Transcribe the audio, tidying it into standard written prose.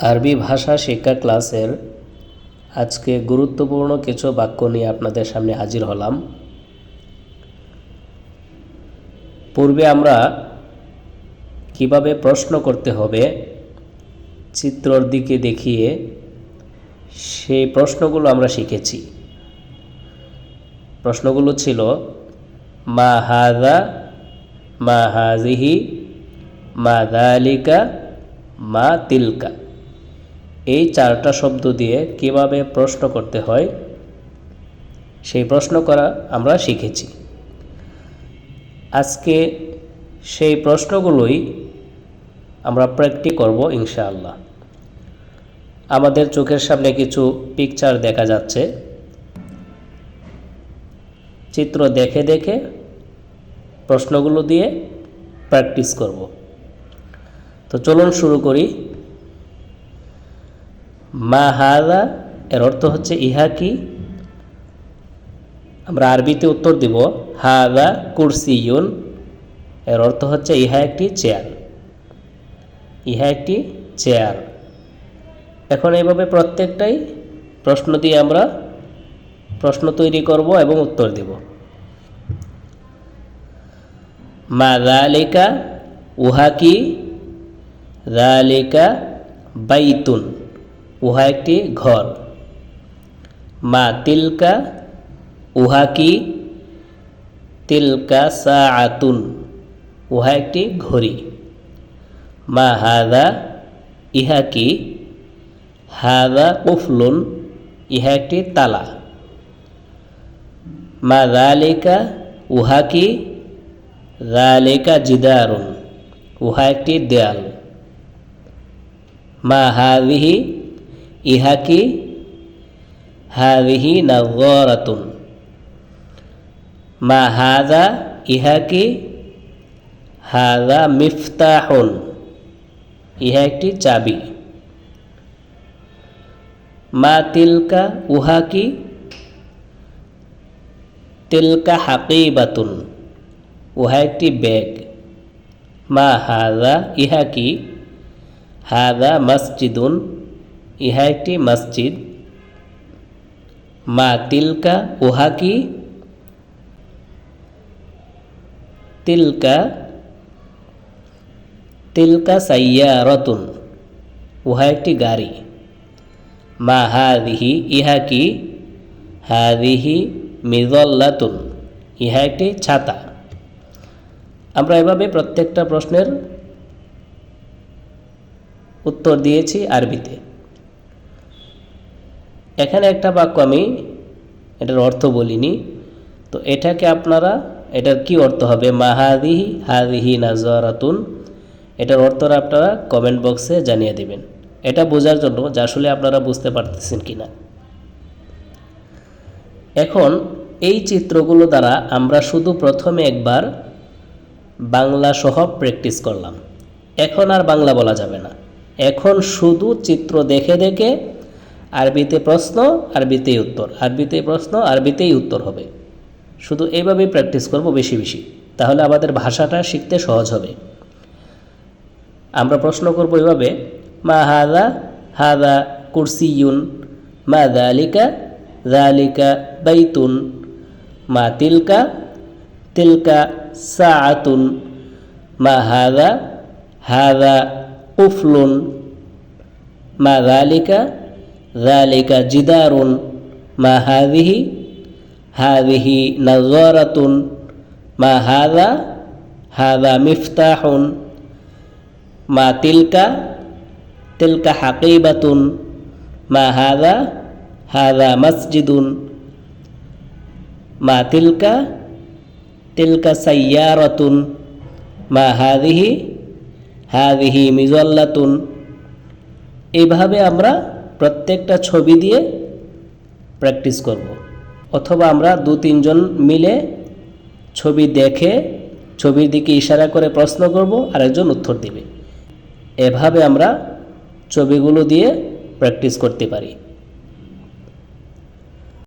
আরবি ভাষা শিক্ষা ক্লাসের আজকে গুরুত্বপূর্ণ কিছু বাক্য নিয়ে আপনাদের সামনে হাজির হলাম। পূর্বে আমরা কিভাবে প্রশ্ন করতে হবে চিত্রর দিকে দেখিয়ে সেই প্রশ্নগুলো আমরা শিখেছি। প্রশ্নগুলো ছিল মা হাযা, মা হাযিহি, মা যালিকা, মা তিলকা। এই চারটা শব্দ দিয়ে কিভাবে প্রশ্ন করতে হয় সেই প্রশ্ন করা আমরা শিখেছি। আজকে সেই প্রশ্নগুলোই আমরা প্র্যাকটিস করব ইনশাআল্লাহ। আমাদের চোখের সামনে কিছু পিকচার দেখা যাচ্ছে, চিত্র দেখে দেখে প্রশ্নগুলো দিয়ে প্র্যাকটিস করব। তো চলুন শুরু করি। মা হাযা এর অর্থ হচ্ছে ইহা কি। আমরা আরবিতে উত্তর দিব হাযা কুরসিয়ুন, এর অর্থ হচ্ছে ইহা একটি চেয়ার। ইহা একটি চেয়ার। এখন এইভাবে প্রত্যেকটাই প্রশ্ন দিয়ে আমরা প্রশ্ন তৈরি করব এবং উত্তর দেব। মা যালিকা উহা কি, যালিকা বাইতুন উহা একটি ঘর। মা তিলকা উহা কি, তিলকা সাআতুন উহা একটি ঘড়ি। মা হাযা ইহা কি, হাযা কুফলুন ইহা একটি তালা। মা যালিকা উহা কি, যালিকা জিদারুন উহা একটি দেয়াল। মা হাযিহি ইহা কি, হাযিহি নাযারাতুন। মা হাযা ইহা কি, হাযা মিফতাহুন ইহা একটি চাবি। মা তিলকা উহা কি, তিলকা হাকিবাতুন উহা একটি ব্যাগ। মা হাযা ইহা কি, হাযা মসজিদুন ইহা একটি মসজিদ। মা তিলকা উহা কি, তিলকা তিলকা সাইয়ারাতুন উহা একটি গাড়ি। মা হাযিহি ইহা কি, হাযিহি মিযাল্লাতুন ইহা একটি ছাতা। আমরা এভাবে প্রত্যেকটা প্রশ্নের উত্তর দিয়েছি আরবিতে। এখানে একটা বাক্য আমি এটার অর্থ বলিনি, তো এটাকে আপনারা এটার কি অর্থ হবে মা হাযিহি হাযিহি নাযারাতুন, এটার অর্থটা আপনারা কমেন্ট বক্সে জানিয়ে দেবেন, এটা বোঝার জন্য যে আসলে আপনারা বুঝতে পারতেছেন কিনা। এখন এই চিত্রগুলো দ্বারা আমরা শুধু প্রথমে একবার বাংলা সহ প্র্যাকটিস করলাম। এখন আর বাংলা বলা যাবে না, এখন শুধু চিত্র দেখে দেখে আরবিতে প্রশ্ন আরবিতেই উত্তর, আরবিতেই প্রশ্ন আরবিতেই উত্তর হবে। শুধু এইভাবেই প্র্যাকটিস করব বেশি বেশি, তাহলে আমাদের ভাষাটা শিখতে সহজ হবে। আমরা প্রশ্ন করব এভাবে মা হাযা, হাযা কুরসিয়ুন। মা যালিকা, যালিকা বাইতুন। মা তিলকা, তিলকা সাআতুন। মা হাযা, হাযা কুফলুন। মা যালিকা, যালিকা জিদারুন। মা হাযিহি, হাযিহি নাযারাতুন। মা হাযা, হাযা মিফতাহুন। মা তিলকা, তিলকা হাকিবাতুন। মা হাযা, হাযা মসজিদুন। মা তিলকা, তিলকা সাইয়ারাতুন। মা হাযিহি, হাযিহি মিযাল্লাতুন। এইভাবে আমরা প্রত্যেকটা ছবি দিয়ে প্র্যাকটিস করব, অথবা আমরা 2-3 জন মিলে ছবি দেখে ছবির দিকে ইশারা করে প্রশ্ন করব, আরেকজন উত্তর দেবে। এভাবে আমরা ছবিগুলো দিয়ে প্র্যাকটিস করতে পারি।